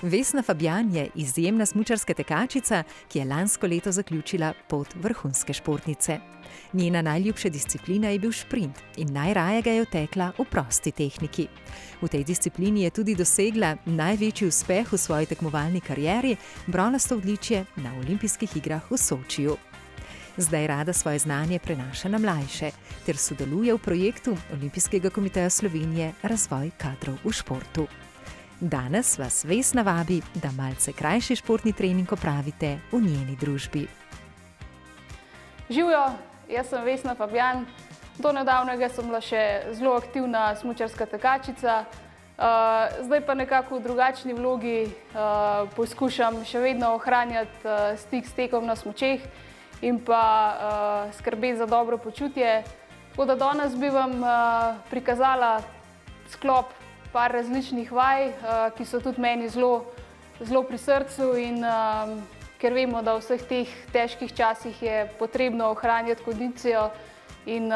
Vesna Fabjan je izjemna smučarska tekačica, ki je lansko leto zaključila pot vrhunske športnice. Njena najljubša disciplina je bil šprint in najraje ga je tekla v prosti tehniki. V tej disciplini je tudi dosegla največji uspeh v svoji tekmovalni karieri, bronasto odličje na olimpijskih igrah v Sočiju. Zdaj rada svoje znanje prenaša na mlajše ter sodeluje v projektu Olimpijskega komiteja Slovenije Razvoj kadrov v športu. Danes vas Vesna vabi, da malce krajši športni trening opravite v njeni družbi. Živjo, jaz sem Vesna Fabjan. Do nedavnega sem bila še zelo aktivna smučarska tekačica. Zdaj pa nekako v drugačni vlogi poskušam še vedno ohranjati stik s tekom na smučeh in pa skrbeti za dobro počutje. Tako da danes bi vam prikazala sklop par različnih vaj, ki so tudi meni zelo pri srcu in ker vemo, da v vseh teh težkih časih je potrebno ohranjati kondicijo in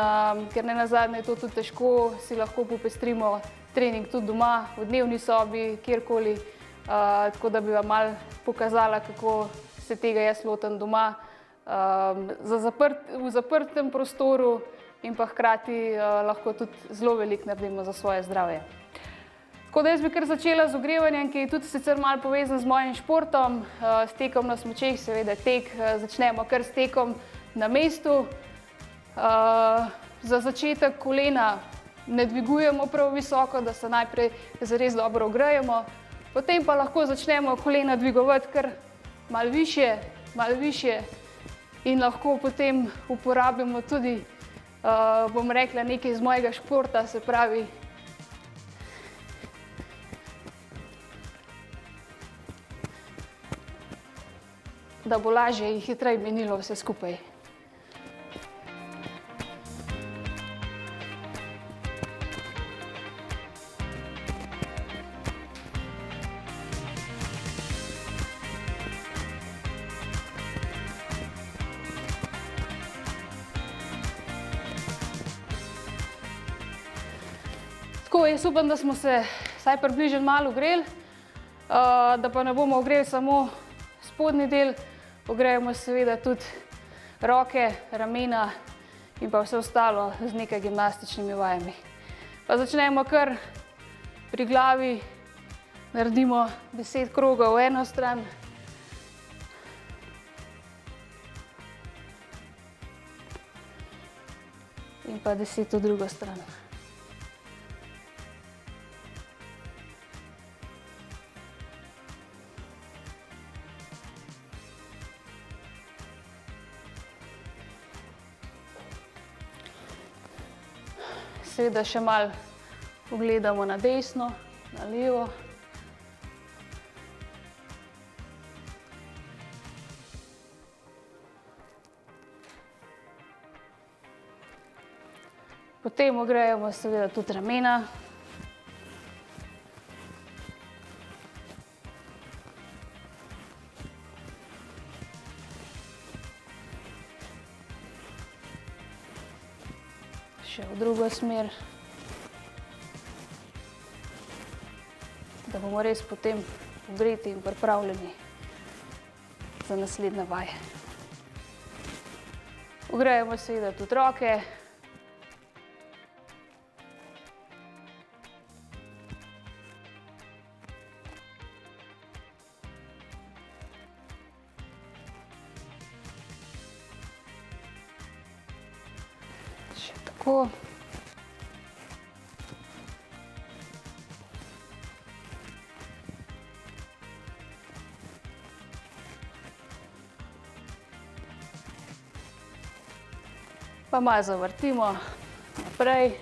ker nenazadnje je to tudi težko, si lahko popestrimo trening tudi doma, v dnevni sobi, kjerkoli, tako da bi vam malo pokazala, kako se tega jaz lotim doma, v zaprtem prostoru in pa hkrati lahko tudi zelo veliko naredimo za svoje zdravje. Tako da jaz bi kar začela z ogrevanjem, ki je tudi sicer malo povezan z mojim športom, s tekom na smučeh, seveda tek, začnemo kar s tekom na mestu. Za začetek kolena ne dvigujemo prav visoko, da se najprej zares dobro ogrejemo, potem pa lahko začnemo kolena dvigovati kar malo višje in lahko potem uporabimo tudi, bom rekla, nekaj iz mojega športa, se pravi, da bo lažje in hitreje minilo vse skupaj. Tako, jaz upam, da smo se vsaj približno malo ogreli, da pa ne bomo ogreli samo spodnji del, ogrejemo seveda tudi roke, ramena in pa vse ostalo z nekaj gimnastičnimi vajami. Pa začnemo kar pri glavi, naredimo 10 krogov v eno stran. In pa 10 v drugo stran. Seveda še malo pogledamo na desno, na levo. Potem ogrejemo seveda tudi ramena. Še v drugo smer, da bomo res potem ogreti in pripravljeni za naslednje vaje. Ogrejemo seveda tudi roke. Tako. Pa malo zavrtimo naprej.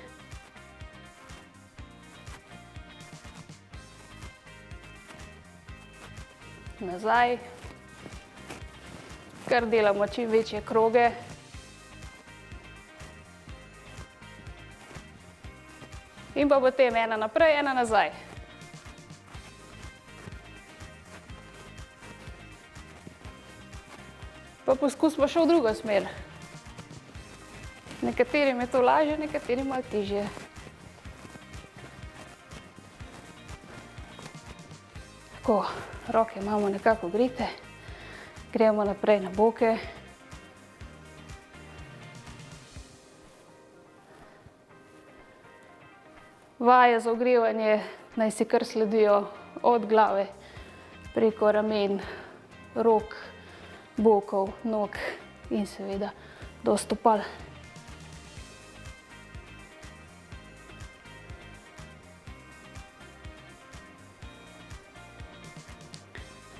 Nazaj. Kar delamo čim večje kroge. In pa potem ena naprej, ena nazaj. Pa poskusimo še v drugo smer. Nekaterim je to lažje, nekaterim malo težje. Tako, roke imamo nekako grite. Gremo naprej na boke. Vaje za ogrevanje naj si kar sledijo od glave preko ramen, rok, bokov, nog in seveda do stopal.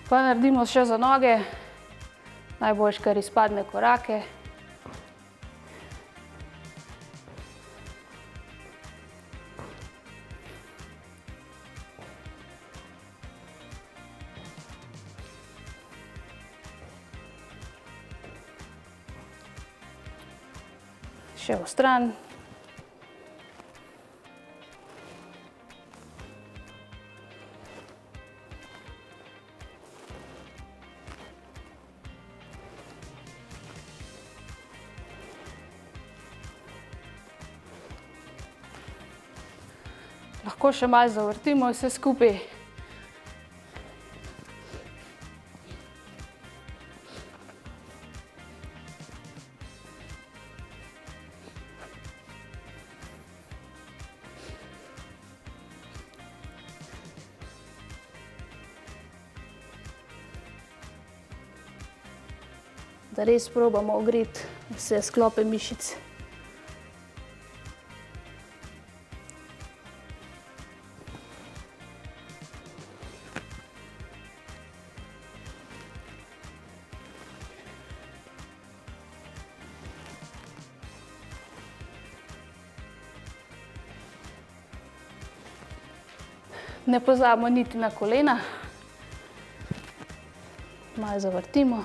Pa naredimo še za noge, najboljše kar izpadne korake. Še v stran. Lahko še malo zavrtimo vse skupaj. Da res probamo ogreti vse sklope mišic. Ne pozabimo niti na kolena. Malo zavrtimo.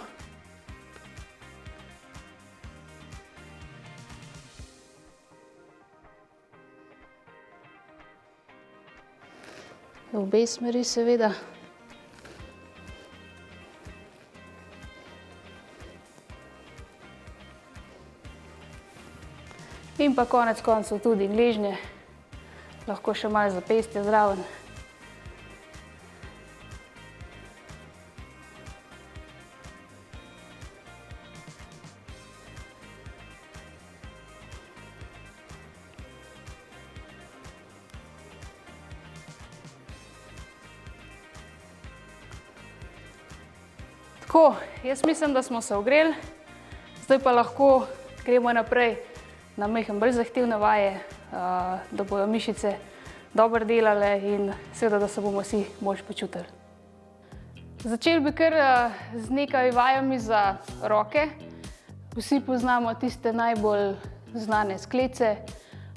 V obe smeri seveda. In pa konec koncev tudi gležnje. Lahko še malo zapestje zraven. Tako, jaz mislim, da smo se ogreli, zdaj pa lahko gremo naprej na majhen bolj zahtevne vaje, da bodo mišice dobro delale in seveda, da se bomo vsi boljše počutili. Začeli bi kar z nekaj vajami za roke. Vsi poznamo tiste najbolj znane sklece,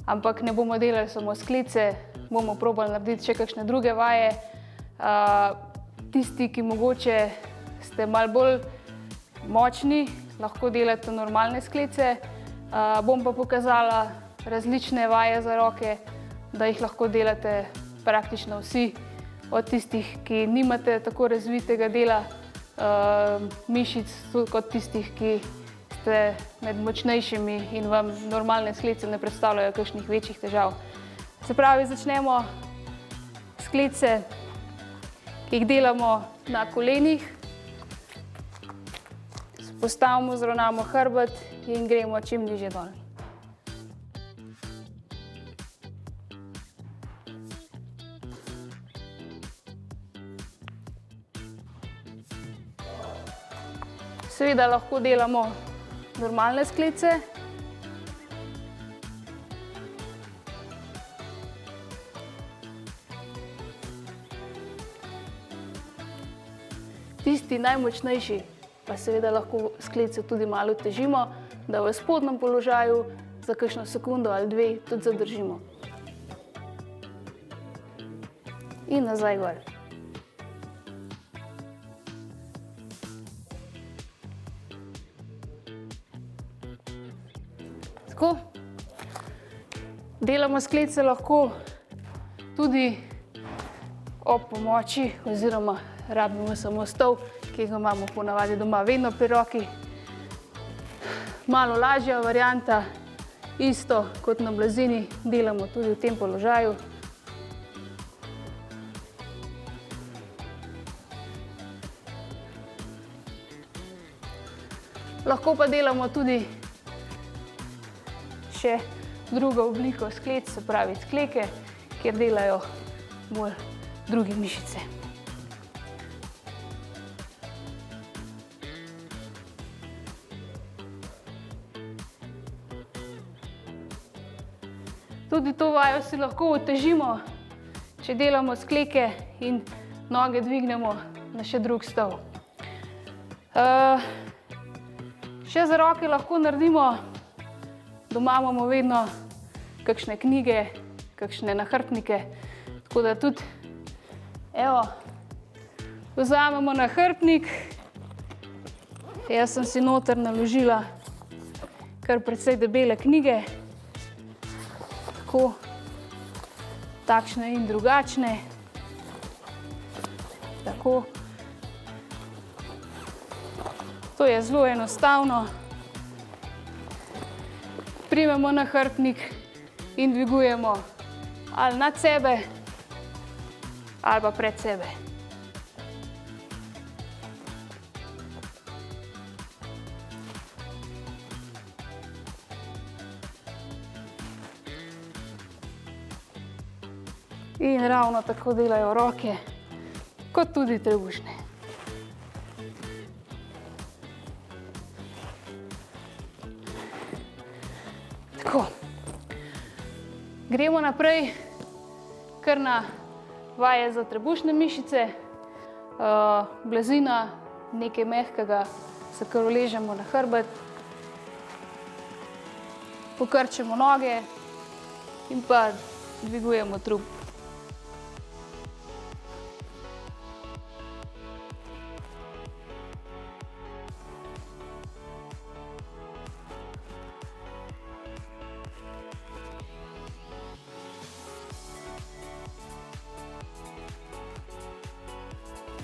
ampak ne bomo delali samo sklece, bomo probali narediti še kakšne druge vaje. Tisti, ki mogoče ste malo bolj močni, lahko delate normalne sklece. Bom pa pokazala različne vaje za roke, da jih lahko delate praktično vsi. Od tistih, ki nimate tako razvitega dela mišic, kot tistih, ki ste med močnejšimi in vam normalne sklece ne predstavljajo kakšnih večjih težav. Se pravi, začnemo sklece, ki jih delamo na kolenih. Postavimo, zravnamo hrbet in gremo čim nižje dol. Seveda lahko delamo normalne sklece. Tisti najmočnejši pa seveda lahko sklece tudi malo otežimo, da v spodnjem položaju za kakšno sekundo ali dve tudi zadržimo. In nazaj gor. Tako. Delamo sklece lahko tudi ob pomoči oziroma rabimo samo stol, ki ga imamo ponavadi doma vedno pri roki. Malo lažja varianta, isto kot na blazini, delamo tudi v tem položaju. Lahko pa delamo tudi še drugo obliko sklec, se pravi skleke, kjer delajo bolj druge mišice. Tudi to vajo si lahko otežimo, če delamo skleke in noge dvignemo na še drug stav. Še za roke lahko naredimo, doma imamo vedno kakšne knjige, kakšne nahrbtnike, tako da tudi, evo, vzamemo nahrbtnik. Jaz sem si noter naložila kar precej debele knjige, tako, takšne in drugačne, tako. To je zelo enostavno. Primemo nahrbtnik in dvigujemo ali nad sebe ali pa pred sebe. In ravno tako delajo roke, kot tudi trebušne. Tako. Gremo naprej kar na vaje za trebušne mišice. Blazina, nekaj mehkega, se kar uležemo na hrbet. Pokrčimo noge in pa dvigujemo trup.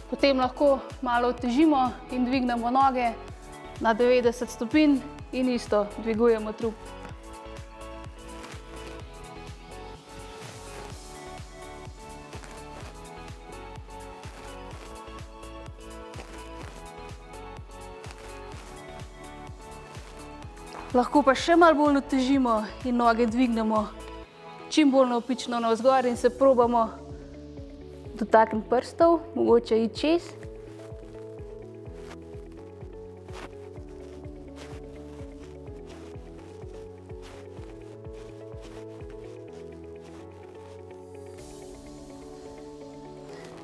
Potem lahko malo otežimo in dvignemo noge na 90 stopinj in isto dvigujemo trup. Lahko pa še malo bolj otežimo in noge dvignemo čim bolj navpično navzgor in se probamo dotakniti prstov, mogoče iti čez.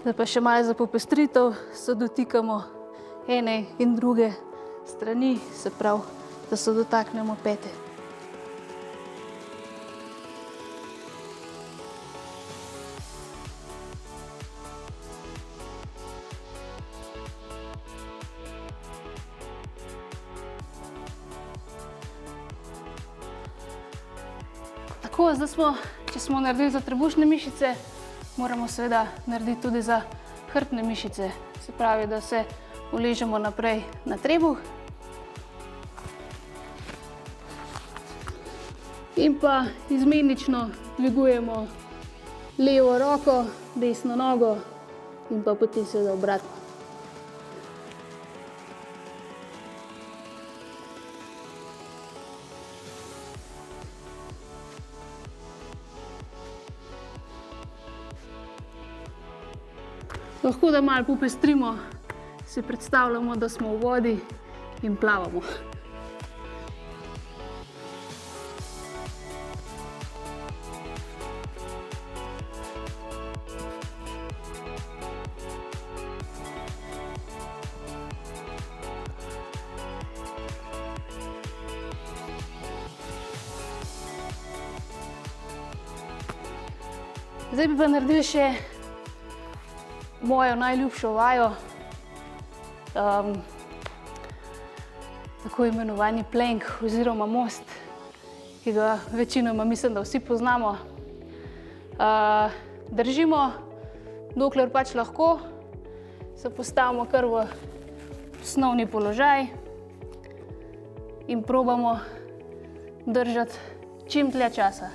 Zdaj pa še malo za popestritev se dotikamo ene in druge strani, se pravi, da se dotaknemo pete. Tako, zdaj smo, če smo naredili za trebušne mišice, moramo seveda narediti tudi za hrbtne mišice. Se pravi, da se uležemo naprej na trebuh in pa izmenično dvigujemo levo roko, desno nogo in pa potem seveda obratno. Lahko da malo popestrimo, si predstavljamo, da smo v vodi in plavamo. Zdaj bi pa naredili še mojo najljubšo vajo, tako imenovani plank oziroma most, ki ga večinoma mislim, da vsi poznamo. Držimo, dokler pač lahko, se postavimo kar v osnovni položaj in probamo držati čim dlje časa.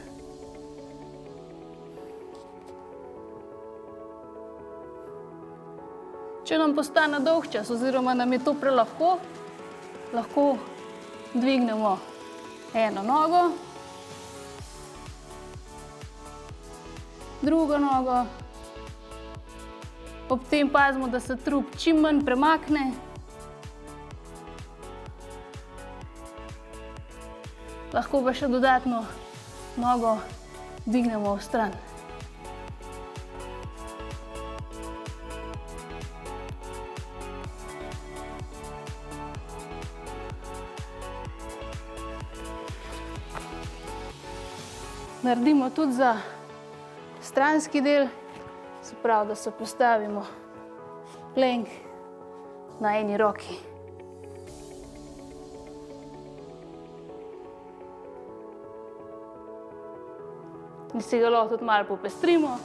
Če nam postane dolg čas oziroma nam je to prelahko, lahko dvignemo eno nogo, drugo nogo. Ob tem pazimo, da se trup čim manj premakne. Lahko pa še dodatno nogo dvignemo v stran. Naredimo tudi za stranski del, se pravi, da se postavimo plank na eni roki. In si ga lahko tudi malo popestrimo.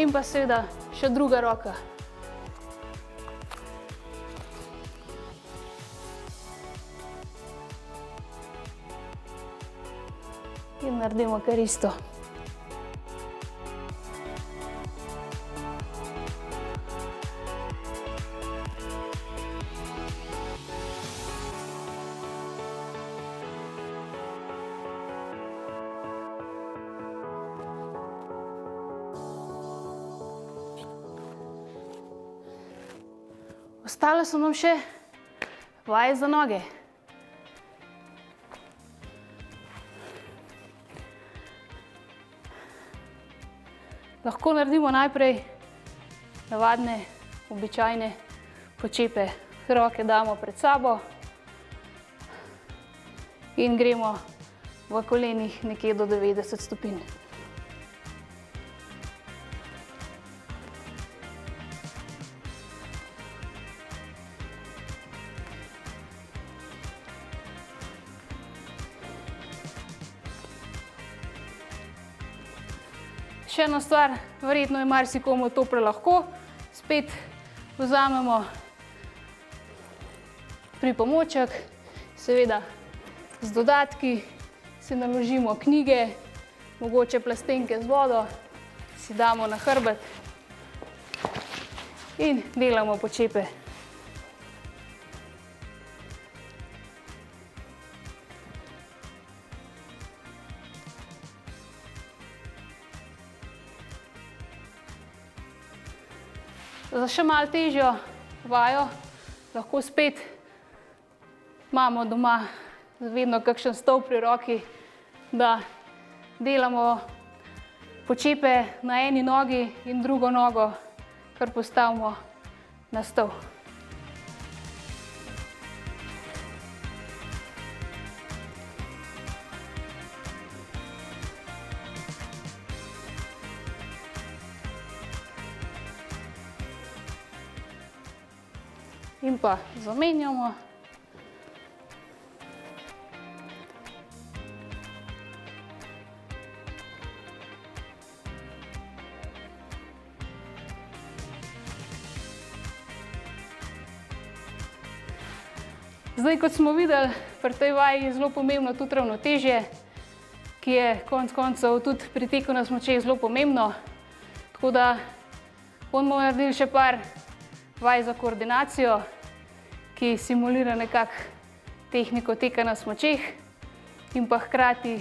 In pa seveda še druga roka. In naredimo kar isto. Ostale so nam še vaje za noge. Lahko naredimo najprej navadne, običajne počepe. Roke damo pred sabo in gremo v kolenih nekje do 90 stopinj. Še ena stvar, verjetno je marsikomu to prelahko. Spet vzamemo pripomoček, seveda z dodatki, si naložimo knjige, mogoče plastenke z vodo, si damo na hrbet in delamo počepe. Za še malo težjo vajo lahko spet imamo doma vedno kakšen stol pri roki, da delamo počepe na eni nogi in drugo nogo kar postavimo na stol. In pa zamenjamo. Zdaj, kot smo videli, pri tej vaji je zelo pomembno tudi ravnotežje, ki je konec koncev tudi pri teku na smučeh zelo pomembno. Tako da bomo naredili še par vaj za koordinacijo, ki simulira nekako tehniko teka na smučeh in pa hkrati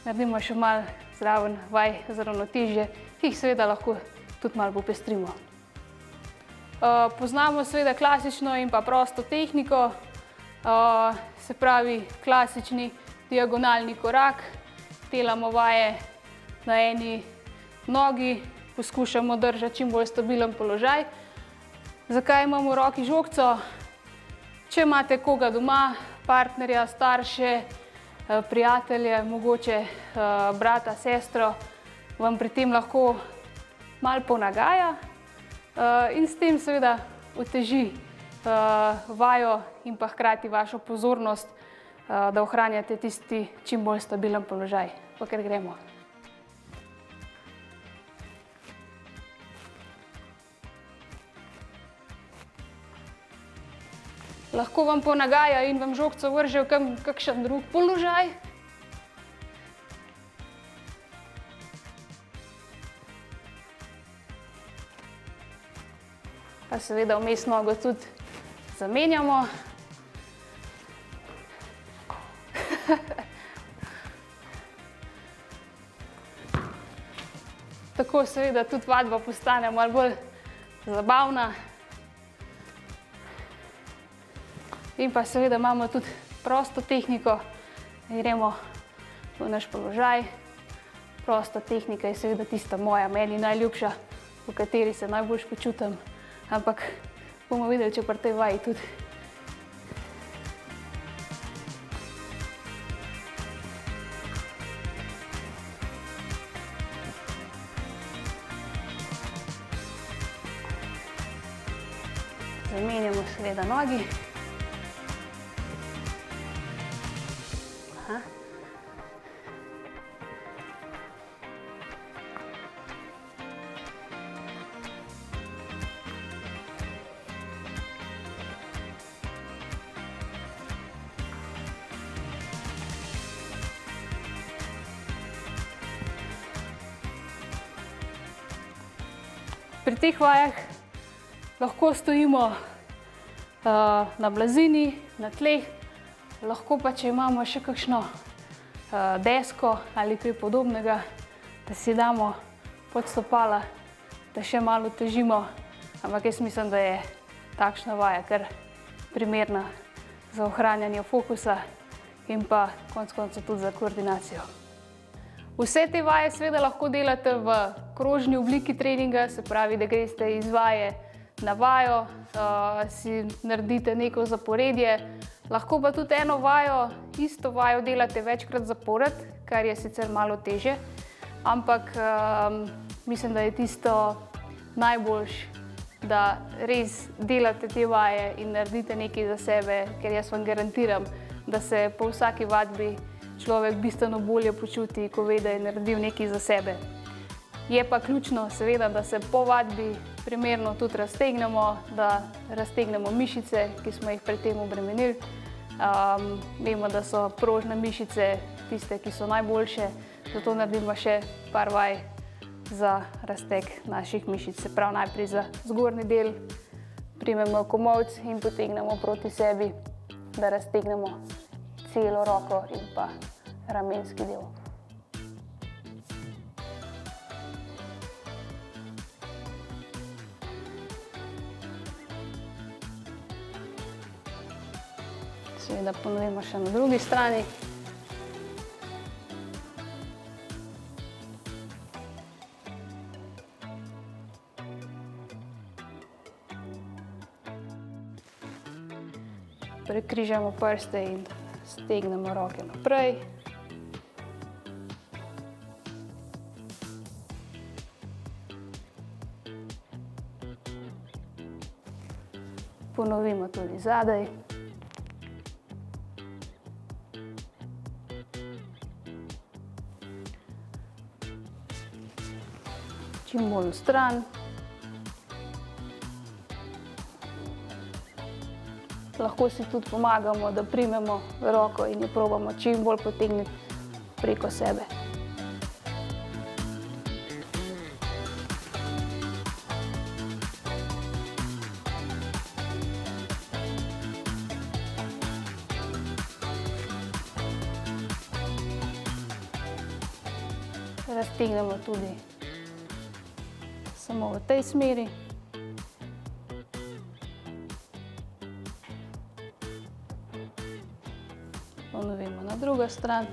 naredimo še malo zraven vaj za ravnotežje, ki jih seveda lahko tudi malo popestrimo. Poznamo seveda klasično in pa prosto tehniko, se pravi klasični diagonalni korak, delamo vaje na eni nogi, poskušamo držati čim bolj stabilen položaj. Zakaj imamo v roki žogico? Če imate koga doma, partnerja, starše, prijatelje, mogoče brata, sestro, vam pri tem lahko malo ponagaja in s tem seveda oteži vajo in pa hkrati vašo pozornost, da ohranjate tisti čim bolj stabilen položaj. Pa kar gremo. Lahko vam ponagaja in vam žogco vrže v kakšen drug položaj. Pa seveda vmes nogo tudi zamenjamo. Tako seveda tudi vadba postane malo bolj zabavna. In pa seveda imamo tudi prosto tehniko, gremo v naš položaj. Prosta tehnika je seveda tista moja, meni najljubša, v kateri se najbolj počutim, ampak bomo videli, če pri tej vaji tudi. Zamenjamo seveda nogi. Pri teh vajah lahko stojimo na blazini, na tleh, lahko pa, če imamo še kakšno desko ali kaj podobnega, da si damo pod stopala, da še malo težimo, ampak jaz mislim, da je takšna vaja kar primerna za ohranjanje fokusa in pa konec koncev tudi za koordinacijo. Vse te vaje seveda lahko delate v krožni obliki treninga, se pravi, da greste iz vaje na vajo, si naredite neko zaporedje. Lahko pa tudi eno vajo, isto vajo delate večkrat zapored, kar je sicer malo težje, ampak mislim, da je tisto najboljše, da res delate te vaje in naredite nekaj za sebe, ker jaz vam garantiram, da se po vsaki vadbi človek bistveno bolje počuti, ko ve, da je naredil nekaj za sebe. Je pa ključno seveda, da se po vadbi primerno tudi raztegnemo, da raztegnemo mišice, ki smo jih pred tem obremenili. Vemo, da so prožne mišice tiste, ki so najboljše, zato naredimo še par vaj za razteg naših mišic. Se pravi, najprej za zgornji del primemo komolec in potegnemo proti sebi, da raztegnemo celo roko in pa ramenski del. Seveda ponovimo še na drugi strani. Prekrižamo prste in stegnemo roke naprej. Ponovimo tudi zadaj. Čim bolj v stran. Lahko si tudi pomagamo, da primemo roko in jo probamo čim bolj potegniti preko sebe. Raztegnemo tudi samo v tej smeri. Ponovimo na drugo stran.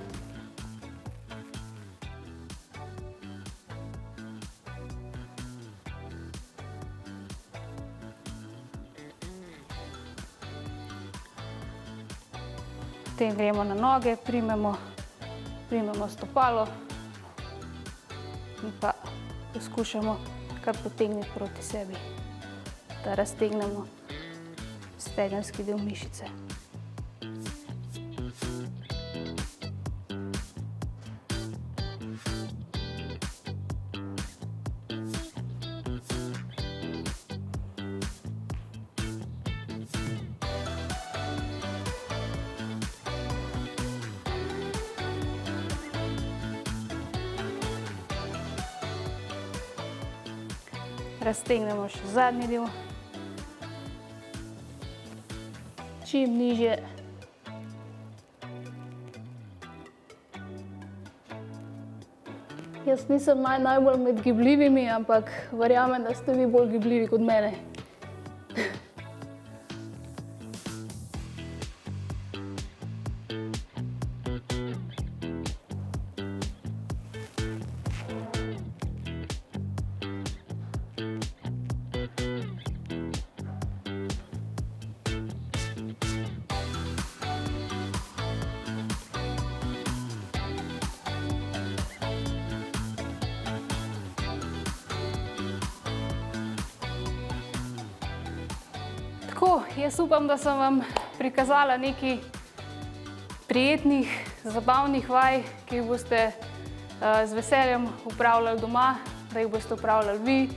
Potem gremo na noge, primemo stopalo in pa poskušamo kar potegniti proti sebi, da raztegnemo stegenski del mišice. Raztegnemo še zadnji del. Čim nižje. Jaz nisem najbolj med gibljivimi, ampak verjamem, da ste vi bolj gibljivi kot mene. Tako, jaz upam, da sem vam prikazala nekaj prijetnih, zabavnih vaj, ki jih boste z veseljem upravljali doma, da jih boste upravljali vi,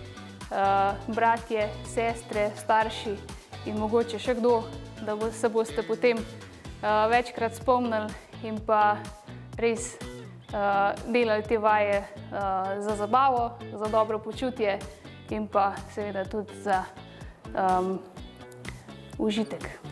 bratje, sestre, starši in mogoče še kdo, da se boste potem večkrat spomnili in pa res delali te vaje za zabavo, za dobro počutje in pa seveda tudi za užitek.